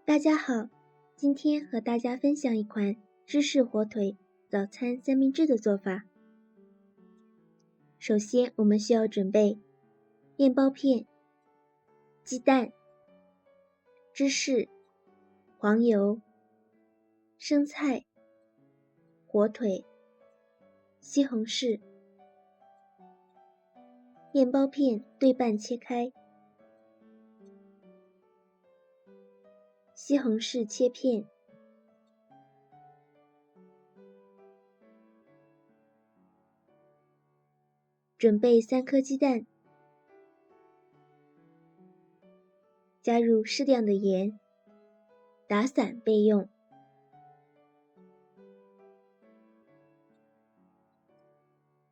大家好，今天和大家分享一款芝士火腿早餐三明治的做法。首先，我们需要准备面包片、鸡蛋、芝士、黄油、生菜、火腿、西红柿。面包片对半切开，西红柿切片，准备3颗鸡蛋，加入适量的盐，打散备用。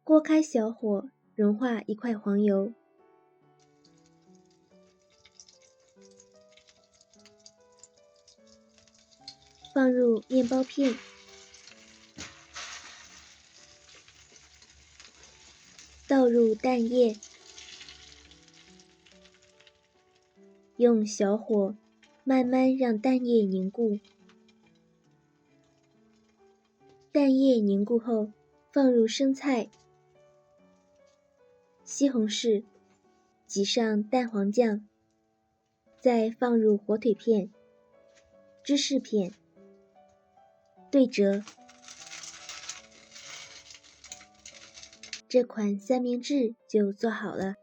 锅开小火，融化1块黄油，放入面包片，倒入蛋液，用小火慢慢让蛋液凝固。蛋液凝固后，放入生菜、西红柿，挤上蛋黄酱，再放入火腿片、芝士片，对折。这款三明治就做好了。